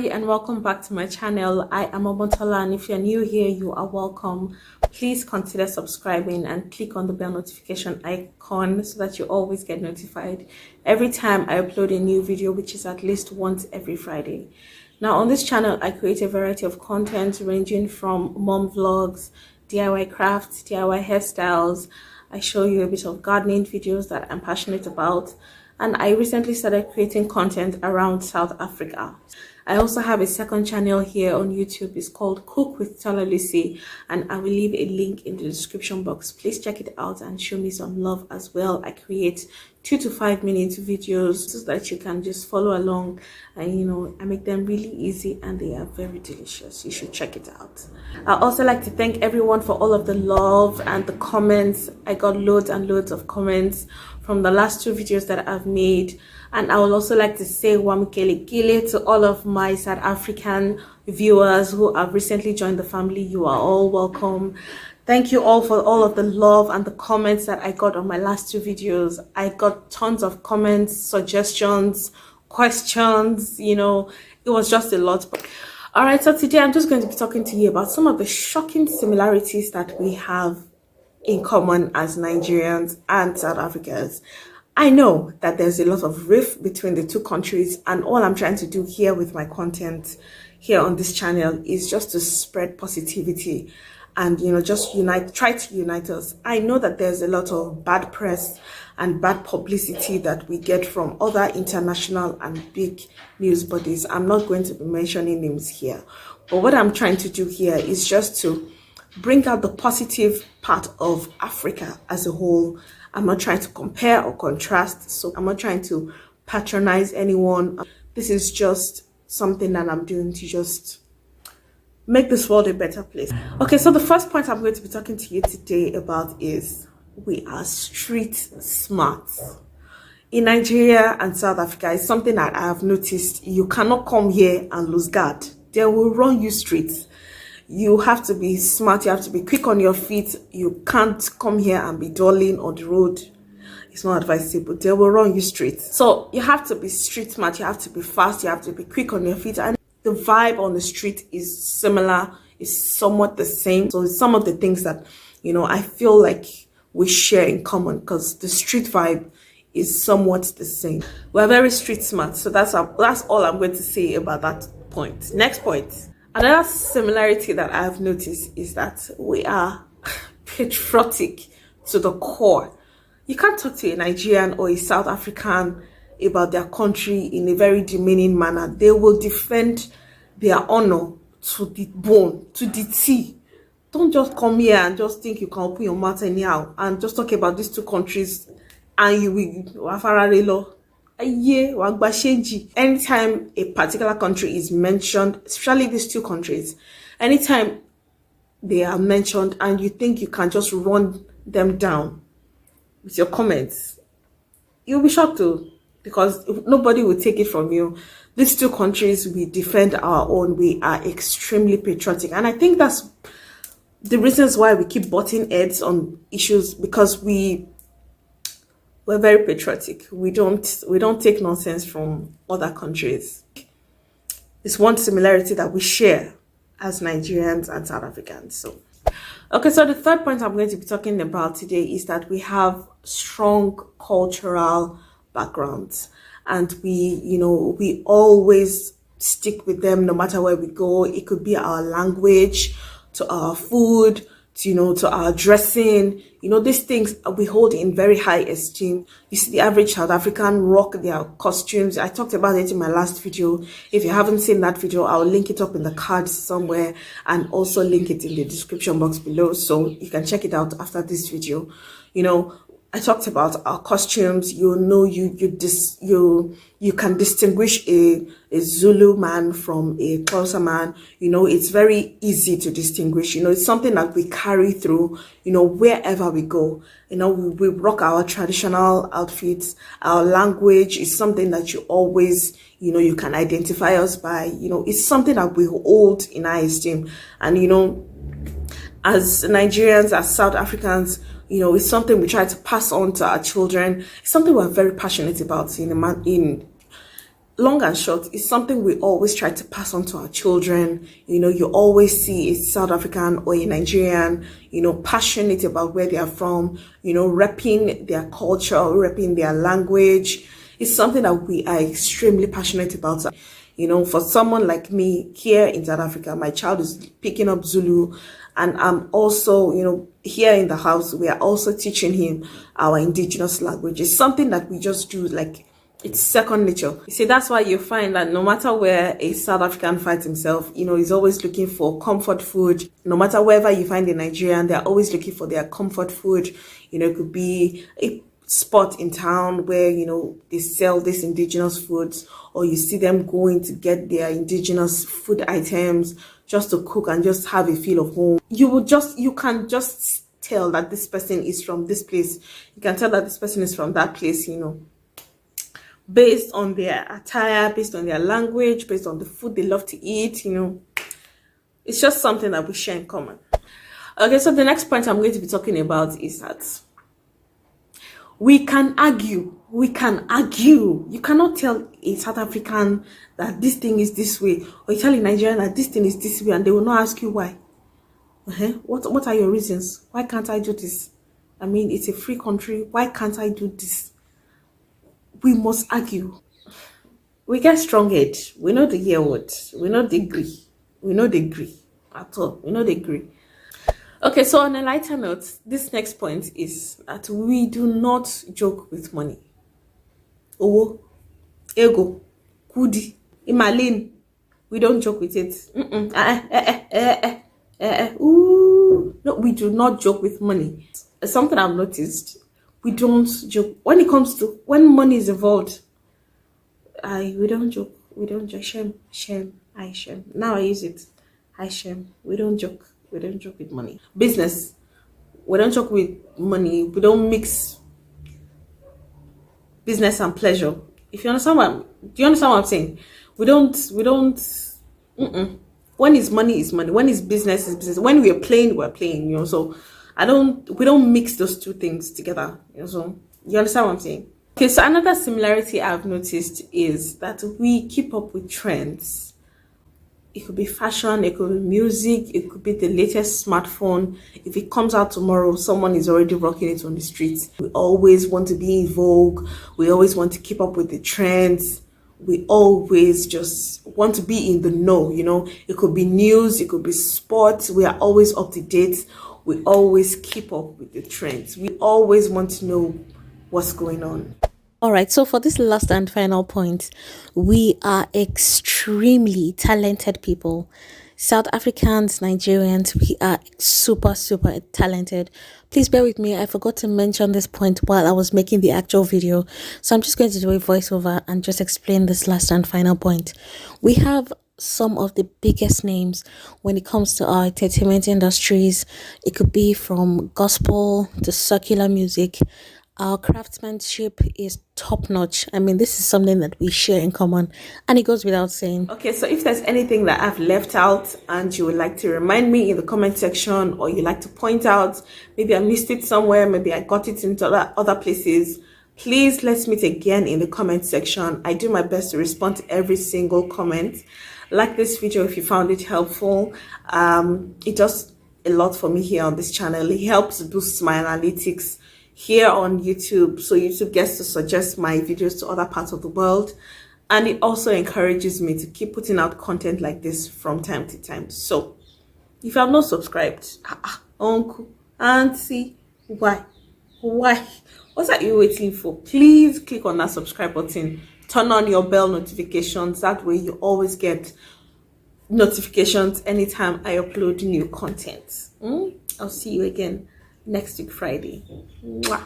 everybody, and welcome back to my channel. I am Omotola, and if you're new here, you are welcome. Please consider subscribing and click on the bell notification icon so that you always get notified every time I upload a new video, which is at least once every Friday. Now on this channel, I create a variety of content ranging from mom vlogs, DIY crafts, DIY hairstyles. I show you a bit of gardening videos that I'm passionate about. And I recently started creating content around South Africa. I also have a second channel here on YouTube. It's called Cook with Tola Lucy, and I will leave a link in the description box. Please check it out and show me some love as well. I create 2 to 5 minute videos so that you can just follow along, and I make them really easy and they are very delicious. You should check it out. I also like to thank everyone for all of the love and the comments. I got loads and loads of comments from the last 2 videos that I've made, and I would also like to say Wamukele Kile to all of my South African viewers who have recently joined the family. You are all welcome. Thank you all for all of the love and the comments that I got on my last 2 videos. I got tons of comments, suggestions, questions, it was just a lot. All right, so today I'm just going to be talking to you about some of the shocking similarities that we have in common as Nigerians and South Africans. I know that there's a lot of rift between the two countries, and all I'm trying to do here with my content here on this channel is just to spread positivity and just try to unite us. I know that there's a lot of bad press and bad publicity that we get from other international and big news bodies. I'm not going to be mentioning names here, but what I'm trying to do here is just to bring out the positive part of Africa as a whole. I'm not trying to compare or contrast, so I'm not trying to patronize anyone. This is just something that I'm doing to just make this world a better place. Okay, so the first point I'm going to be talking to you today about is we are street smart. In Nigeria and South Africa, it's something that I have noticed. You cannot come here and lose guard. They will run you straight. You have to be smart. You have to be quick on your feet. You can't come here and be dulling on the road. It's not advisable. They will run you straight. So you have to be street smart. You have to be fast. You have to be quick on your feet. And the vibe on the street is similar. It's somewhat the same. So some of the things that, I feel like we share in common, because the street vibe is somewhat the same. We're very street smart. So that's all I'm going to say about that point. Next point. Another similarity that I've noticed is that we are patriotic to the core. You can't talk to a Nigerian or a South African about their country in a very demeaning manner. They will defend their honor to the bone, to the T. Don't just come here and just think you can open your mouth anyhow and just talk about these 2 countries and you will. Anytime a particular country is mentioned, especially these 2 countries, anytime they are mentioned and you think you can just run them down with your comments, you'll be shocked too, because nobody will take it from you. These 2 countries, we defend our own. We are extremely patriotic, and I think that's the reasons why we keep butting heads on issues, because we're very patriotic. We don't take nonsense from other countries. It's one similarity that we share as Nigerians and South Africans. So the third point I'm going to be talking about today is that we have strong cultural backgrounds, and we always stick with them no matter where we go. It could be our language, to our food, to our dressing. These things we hold in very high esteem. You see the average South African rock their costumes. I talked about it in my last video. If you haven't seen that video, I'll link it up in the cards somewhere and also link it in the description box below, so you can check it out after this video. I talked about our costumes. You can distinguish a Zulu man from a Xhosa man. It's very easy to distinguish. It's something that we carry through, wherever we go. We rock our traditional outfits. Our language is something that you always, you can identify us by. It's something that we hold in high esteem. And, as Nigerians, as South Africans, it's something we try to pass on to our children. It's something we're very passionate about long and short, it's something we always try to pass on to our children. You know, you always see a South African or a Nigerian, you know, passionate about where they are from, you know, repping their culture, repping their language. It's something that we are extremely passionate about. You know, for someone like me here in South Africa, my child is picking up Zulu, and I'm also, you know, here in the house, we are also teaching him our indigenous language. It's something that we just do, like, it's second nature. You see, that's why you find that no matter where a South African finds himself, you know, he's always looking for comfort food. No matter wherever you find a Nigerian, they're always looking for their comfort food. You know, it could be a spot in town where, you know, they sell these indigenous foods, or you see them going to get their indigenous food items just to cook and just have a feel of home. You can just tell that this person is from this place. You can tell that this person is from that place, you know, based on their attire, based on their language, based on the food they love to eat. You know, it's just something that we share in common. Okay, so the next point I'm going to be talking about is that we can argue. We can argue. You cannot tell a South African that this thing is this way, or you tell a Nigerian that this thing is this way, and they will not ask you why. What are your reasons? Why can't I do this? I mean, it's a free country. Why can't I do this? We must argue. We get strong-head. We know the hear words. We know the agree. We know the agree at all. We know the agree. Okay, so on a lighter note, this next point is that we do not joke with money. Owo, ego, kudi, imalin. We don't joke with it. No, we do not joke with money. It's something I've noticed. We don't joke when it comes to when money is involved. We don't joke. We don't joke. Shame. Now I use it. Shame. We don't joke. We don't joke with money. Business. We don't joke with money. We don't mix business and pleasure. If you understand do you understand what I'm saying? We don't. When it's money, it's money. When it's business, it's business. When we're playing, you know. So we don't mix those two things together. You know, so you understand what I'm saying? Okay, so another similarity I've noticed is that we keep up with trends. It could be fashion, it could be music, it could be the latest smartphone. If it comes out tomorrow, someone is already rocking it on the streets. We always want to be in vogue. We always want to keep up with the trends. We always just want to be in the know, you know. It could be news, it could be sports. We are always up to date. We always keep up with the trends. We always want to know what's going on. All right, so for this last and final point, we are extremely talented people. South Africans, Nigerians, we are super talented. Please bear with me. I forgot to mention this point while I was making the actual video. So I'm just going to do a voiceover and just explain this last and final point. We have some of the biggest names when it comes to our entertainment industries. It could be from gospel to secular music. Our craftsmanship is top notch. I mean, this is something that we share in common, and it goes without saying. Okay, so if there's anything that I've left out and you would like to remind me in the comment section, or you like to point out, maybe I missed it somewhere, maybe I got it into other places, please let's meet again in the comment section. I do my best to respond to every single comment. Like this video if you found it helpful. It does a lot for me here on this channel. It helps boost my analytics here on YouTube, so YouTube gets to suggest my videos to other parts of the world, and it also encourages me to keep putting out content like this from time to time. So if you have not subscribed, uncle, auntie, why what are you waiting for? Please click on that subscribe button, turn on your bell notifications. That way you always get notifications anytime I upload new content. I'll see you again next week Friday. Mwah.